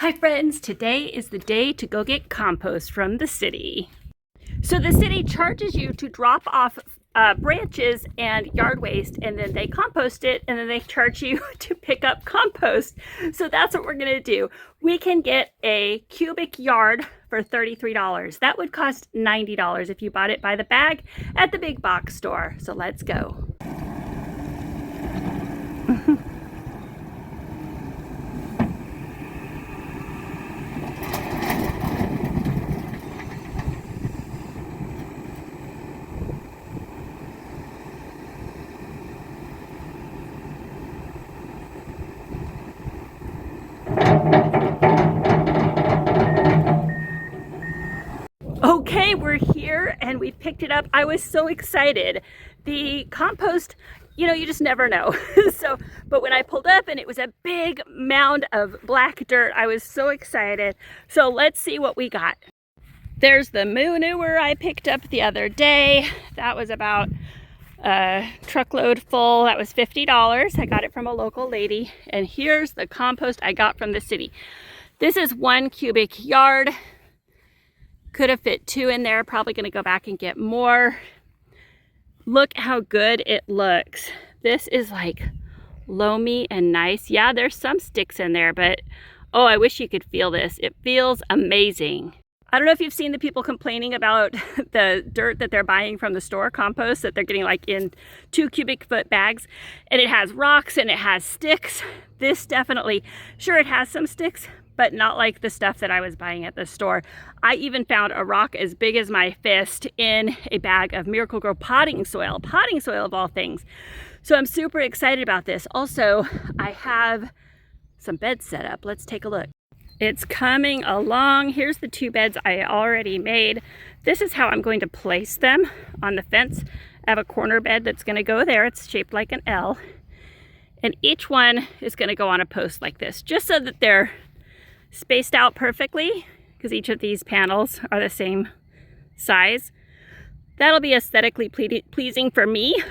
Hi friends, today is the day to go get compost from the city. So the city charges you to drop off branches and yard waste, and then they compost it, and then they charge you to pick up compost. So that's what we're gonna do. We can get a cubic yard for $33. That would cost $90 if you bought it by the bag at the big box store. So let's go. Okay, we're here and we picked it up. I was so excited. The compost, you just never know. But when I pulled up and it was a big mound of black dirt, I was so excited. So let's see what we got. There's the manure I picked up the other day. That was about a truckload full. That was $50. I got it from a local lady. And here's the compost I got from the city. This is 1 cubic yard. Could have fit 2 in there. Probably going to go back and get more. Look how good it looks. This is like loamy and nice. Yeah, there's some sticks in there, but oh, I wish you could feel this. It feels amazing. I don't know if you've seen the people complaining about the dirt that they're buying from the store, compost, that they're getting like in 2 cubic foot bags, and it has rocks and it has sticks. This definitely, sure, it has some sticks, but not like the stuff that I was buying at the store. I even found a rock as big as my fist in a bag of Miracle-Gro potting soil of all things. So I'm super excited about this. Also, I have some beds set up. Let's take a look. It's coming along. Here's the 2 beds I already made. This is how I'm going to place them on the fence. I have a corner bed that's going to go there. It's shaped like an L. And each one is going to go on a post like this, just so that they're spaced out perfectly, because each of these panels are the same size. That'll be aesthetically pleasing for me.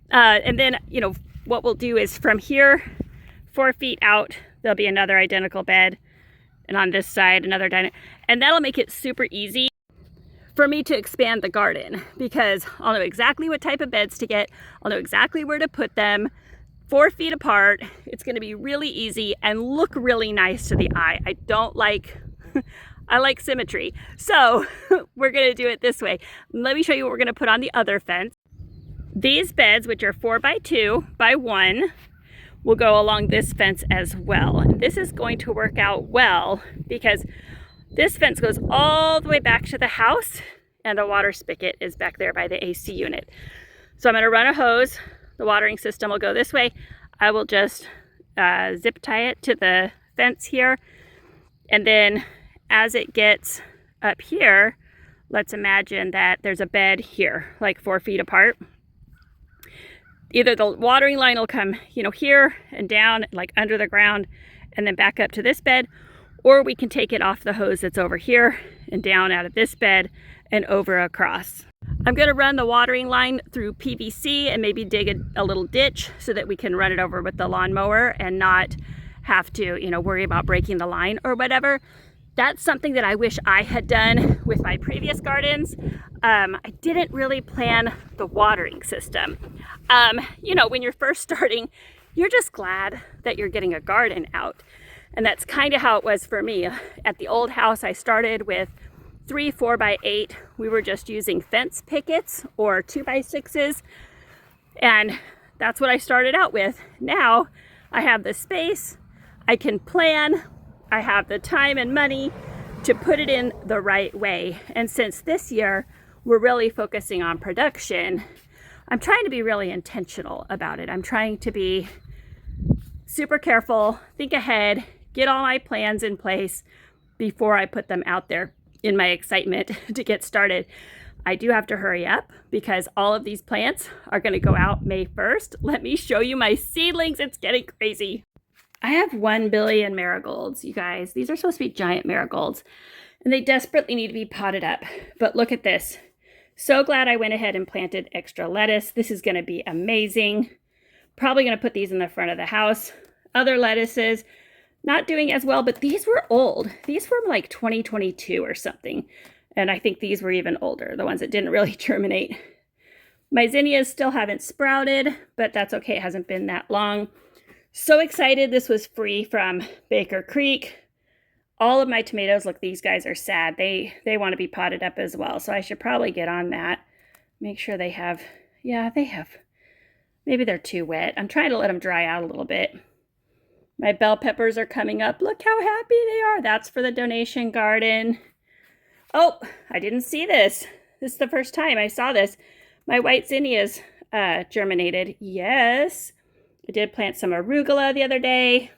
And then, what we'll do is from here, 4 feet out, there'll be another identical bed, and on this side, another and that'll make it super easy for me to expand the garden, because I'll know exactly what type of beds to get. I'll know exactly where to put them. 4 feet apart. It's going to be really easy and look really nice to the eye. I don't like, I like symmetry. So we're going to do it this way. Let me show you what we're going to put on the other fence. These beds, which are 4 by 2 by 1, will go along this fence as well. And this is going to work out well because this fence goes all the way back to the house, and the water spigot is back there by the AC unit. So I'm going to run a hose. The watering system will go this way. I will just zip tie it to the fence here. And then as it gets up here, let's imagine that there's a bed here, like 4 feet apart. Either the watering line will come, here and down, like under the ground, and then back up to this bed, or we can take it off the hose that's over here and down out of this bed and over across. I'm going to run the watering line through PVC and maybe dig a little ditch so that we can run it over with the lawnmower and not have to, worry about breaking the line or whatever. That's something that I wish I had done with my previous gardens. I didn't really plan the watering system. When you're first starting, you're just glad that you're getting a garden out. And that's kind of how it was for me. At the old house, I started with 3 4x8. We were just using fence pickets or 2x6s. And that's what I started out with. Now I have the space, I can plan, I have the time and money to put it in the right way. And since this year, we're really focusing on production, I'm trying to be really intentional about it. I'm trying to be super careful, think ahead, get all my plans in place before I put them out there in my excitement to get started. I do have to hurry up because all of these plants are going to go out May 1st. Let me show you my seedlings. It's getting crazy. I have 1 billion marigolds, you guys. These are supposed to be giant marigolds, and they desperately need to be potted up. But look at this. So glad I went ahead and planted extra lettuce. This is going to be amazing. Probably going to put these in the front of the house. Other lettuces, not doing as well, but these were old. These were like 2022 or something. And I think these were even older, the ones that didn't really germinate. My zinnias still haven't sprouted, but that's okay. It hasn't been that long. So excited. This was free from Baker Creek. All of my tomatoes, look, these guys are sad. They want to be potted up as well. So I should probably get on that. Make sure they have, yeah, they have. Maybe they're too wet. I'm trying to let them dry out a little bit. My bell peppers are coming up. Look how happy they are. That's for the donation garden. Oh, I didn't see this. This is the first time I saw this. My white zinnias germinated. Yes. I did plant some arugula the other day.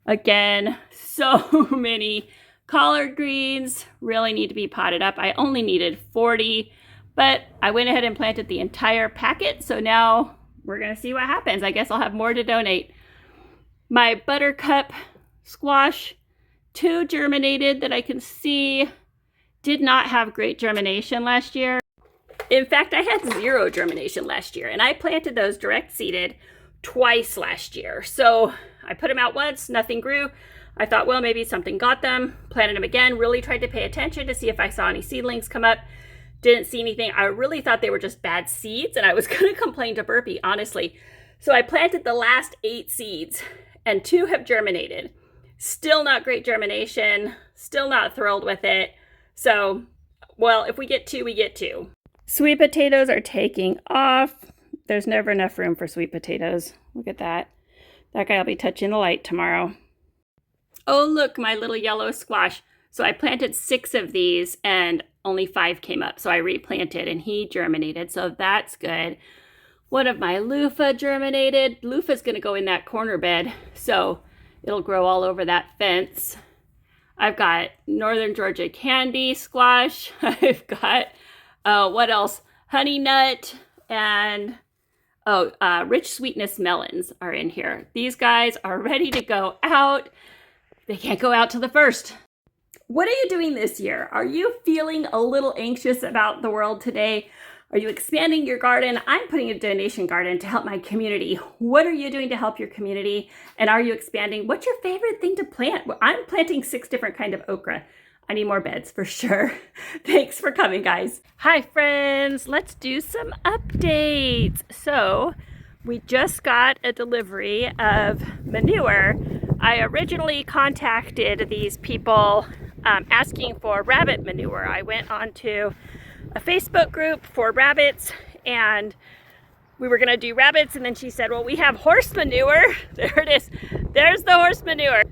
Again, so many collard greens really need to be potted up. I only needed 40, but I went ahead and planted the entire packet. So now we're going to see what happens. I guess I'll have more to donate. My buttercup squash, 2 germinated that I can see. Did not have great germination last year. In fact, I had 0 germination last year, and I planted those direct seeded twice last year. So I put them out once, nothing grew. I thought, well, maybe something got them. Planted them again, really tried to pay attention to see if I saw any seedlings come up. Didn't see anything. I really thought they were just bad seeds, and I was going to complain to Burpee, honestly. So I planted the last 8 seeds, and 2 have germinated. Still not great germination, still not thrilled with it. So, well, if we get 2, we get 2. Sweet potatoes are taking off. There's never enough room for sweet potatoes. Look at that. That guy will be touching the light tomorrow. Oh, look, my little yellow squash. So I planted 6 of these and only 5 came up. So I replanted and he germinated. So that's good. One of my loofah germinated. Loofah's going to go in that corner bed. So it'll grow all over that fence. I've got Northern Georgia candy squash. I've got, what else? Honey nut and, rich sweetness melons are in here. These guys are ready to go out. They can't go out till the 1st. What are you doing this year? Are you feeling a little anxious about the world today? Are you expanding your garden? I'm putting a donation garden to help my community. What are you doing to help your community? And are you expanding? What's your favorite thing to plant? Well, I'm planting 6 different kinds of okra. I need more beds for sure. Thanks for coming, guys. Hi, friends. Let's do some updates. So we just got a delivery of manure. I originally contacted these people asking for rabbit manure. I went onto a Facebook group for rabbits and we were gonna do rabbits, and then she said, well, we have horse manure. There it is. There's the horse manure.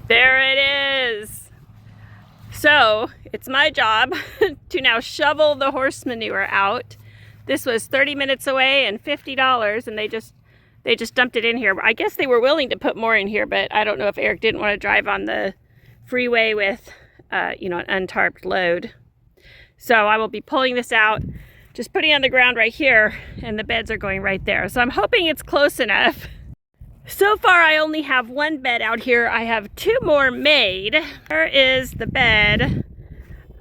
There it is. So it's my job to now shovel the horse manure out. This was 30 minutes away and $50, and they just dumped it in here. I guess they were willing to put more in here, but I don't know if Eric didn't want to drive on the freeway with an untarped load. So I will be pulling this out, just putting it on the ground right here, and the beds are going right there. So I'm hoping it's close enough. So far I only have 1 bed out here. I have 2 more made. There is the bed.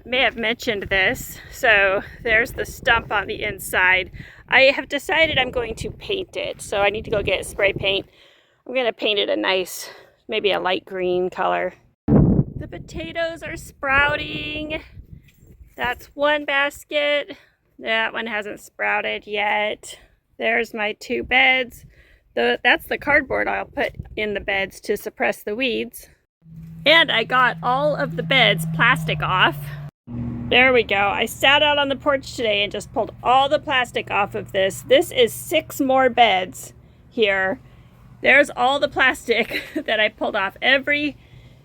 I may have mentioned this. So there's the stump on the inside. I have decided I'm going to paint it. So I need to go get spray paint. I'm going to paint it a nice, maybe a light green color. The potatoes are sprouting. That's 1 basket. That one hasn't sprouted yet. There's my 2 beds. That's the cardboard I'll put in the beds to suppress the weeds. And I got all of the beds plastic off. There we go. I sat out on the porch today and just pulled all the plastic off of this. This is 6 more beds here. There's all the plastic that I pulled off. Every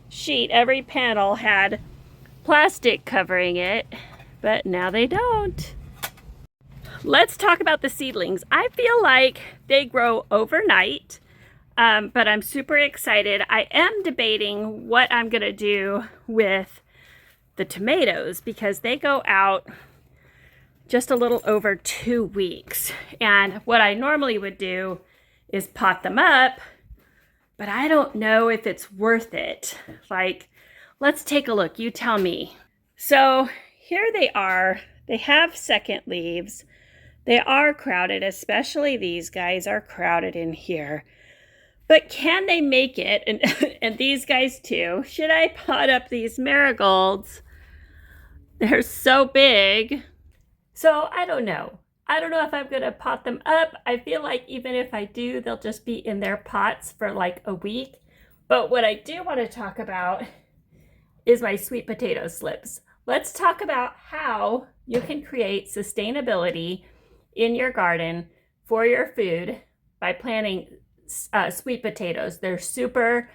sheet, every panel had plastic covering it, but now they don't. Let's talk about the seedlings. I feel like they grow overnight, but I'm super excited. I am debating what I'm gonna do with the tomatoes because they go out just a little over 2 weeks. And what I normally would do is pot them up, but I don't know if it's worth it. Like, let's take a look, you tell me. So here they are. They have second leaves. They are crowded, especially these guys are crowded in here. But can they make it? And, and these guys too. Should I pot up these marigolds? They're so big. So I don't know. I don't know if I'm going to pot them up. I feel like even if I do, they'll just be in their pots for like a week. But what I do want to talk about is my sweet potato slips. Let's talk about how you can create sustainability in your garden for your food by planting sweet potatoes. They're super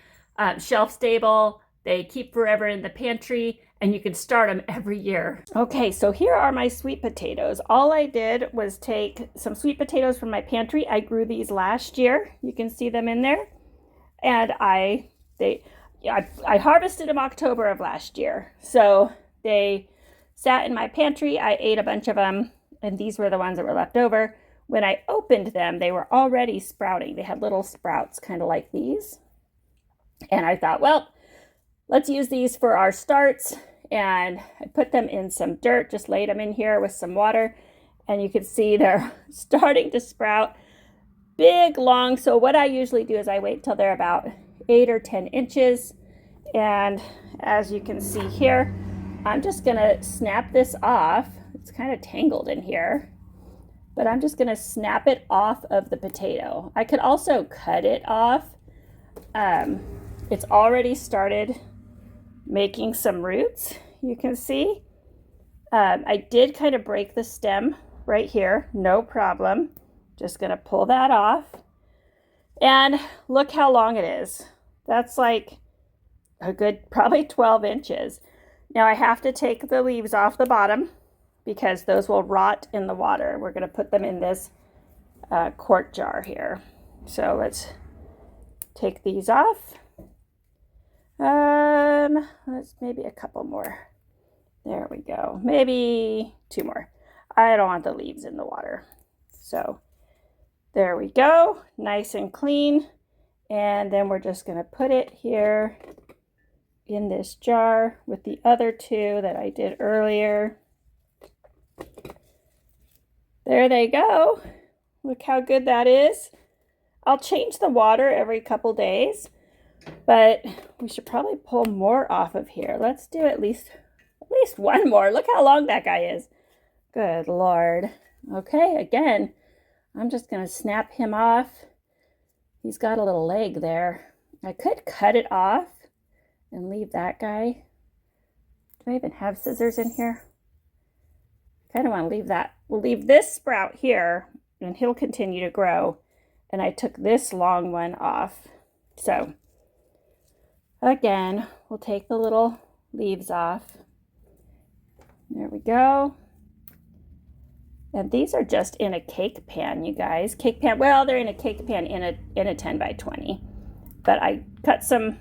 shelf stable. They keep forever in the pantry, and you can start them every year. Okay, so here are my sweet potatoes. All I did was take some sweet potatoes from my pantry. I grew these last year. You can see them in there. And I harvested them October of last year. So they sat in my pantry. I ate a bunch of them, and these were the ones that were left over. When I opened them, they were already sprouting. They had little sprouts kind of like these. And I thought, well, let's use these for our starts. And I put them in some dirt, just laid them in here with some water. And you can see they're starting to sprout. Big, long. So what I usually do is I wait till they're about 8 or 10 inches. And as you can see here, I'm just going to snap this off. It's kind of tangled in here. But I'm just going to snap it off of the potato. I could also cut it off. It's already started making some roots, you can see. I did kind of break the stem right here, no problem. Just going to pull that off. And look how long it is. That's like a good probably 12 inches. Now I have to take the leaves off the bottom because those will rot in the water. We're going to put them in this quart jar here. So let's take these off. Let's maybe a couple more. There we go. Maybe 2 more. I don't want the leaves in the water. So there we go. Nice and clean. And then we're just going to put it here in this jar with the other 2 that I did earlier. There they go. Look how good that is. I'll change the water every couple days, but we should probably pull more off of here. Let's do at least 1 more. Look how long that guy is. Good Lord. Okay, again, I'm just going to snap him off. He's got a little leg there. I could cut it off and leave that guy. Do I even have scissors in here? I kind of want to leave that. We'll leave this sprout here, and he'll continue to grow. And I took this long one off. So, again, we'll take the little leaves off. There we go. And these are just in a cake pan, you guys. Cake pan, well, they're in a cake pan in a 10 by 20. But I cut some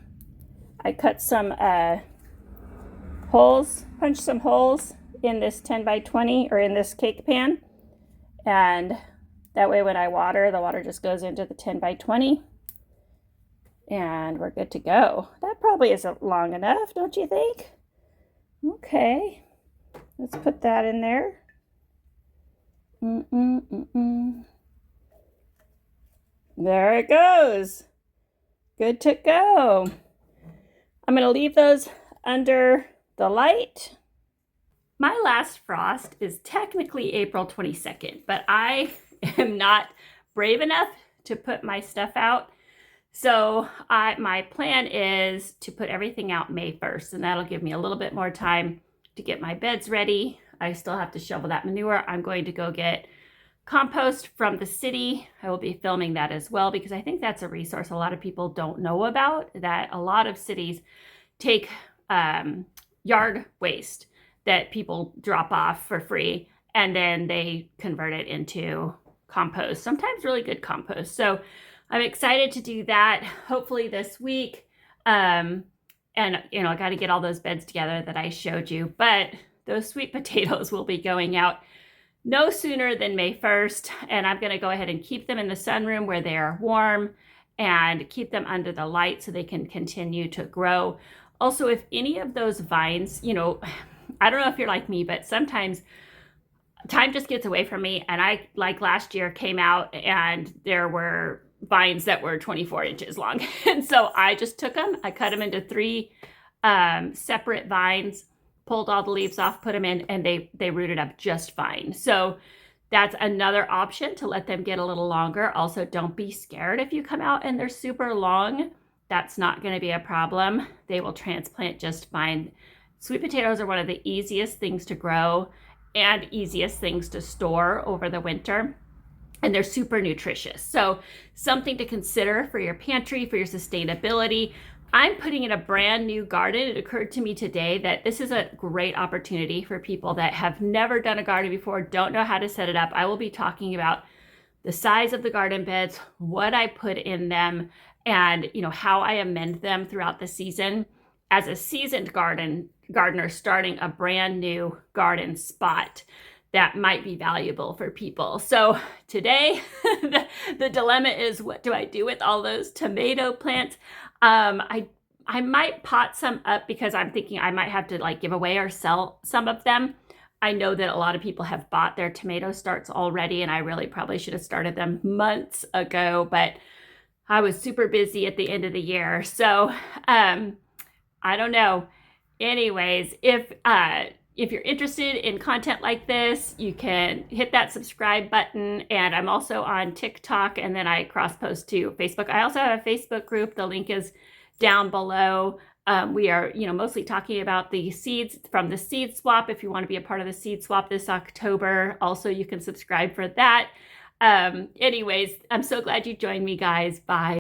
holes, punched some holes in this 10 by 20 or in this cake pan. And that way when I water, the water just goes into the 10 by 20. And we're good to go. That probably isn't long enough, don't you think? Okay. Let's put that in there. There it goes. Good to go. I'm going to leave those under the light. My last frost is technically April 22nd, but I am not brave enough to put my stuff out. So my plan is to put everything out May 1st, and that'll give me a little bit more time to get my beds ready. I still have to shovel that manure. I'm going to go get compost from the city. I will be filming that as well because I think that's a resource a lot of people don't know about, that a lot of cities take yard waste that people drop off for free and then they convert it into compost, sometimes really good compost. So I'm excited to do that hopefully this week. And you know, I got to get all those beds together that I showed you, but those sweet potatoes will be going out no sooner than May 1st. And I'm going to go ahead and keep them in the sunroom where they are warm and keep them under the light so they can continue to grow. Also, if any of those vines, you know, I don't know if you're like me, but sometimes time just gets away from me. And I, like last year, came out and there were vines that were 24 inches long. And so I just took them, I cut them into 3 separate vines, pulled all the leaves off, put them in, and they rooted up just fine. So that's another option to let them get a little longer. Also, don't be scared if you come out and they're super long. That's not going to be a problem. They will transplant just fine. Sweet potatoes are one of the easiest things to grow and easiest things to store over the winter. And they're super nutritious. So something to consider for your pantry, for your sustainability. I'm putting in a brand new garden. It occurred to me today that this is a great opportunity for people that have never done a garden before, don't know how to set it up. I will be talking about the size of the garden beds, what I put in them, and how I amend them throughout the season. As a seasoned gardener starting a brand new garden spot, that might be valuable for people. So today, the dilemma is, what do I do with all those tomato plants? I might pot some up because I'm thinking I might have to give away or sell some of them. I know that a lot of people have bought their tomato starts already, and I really probably should have started them months ago, but I was super busy at the end of the year. So I don't know. Anyways, if you're interested in content like this, you can hit that subscribe button. And I'm also on TikTok, and then I cross post to Facebook. I also have a Facebook group. The link is down below. We are, mostly talking about the seeds from the seed swap. If you want to be a part of the seed swap this October, also you can subscribe for that. Anyways, I'm so glad you joined me, guys. Bye.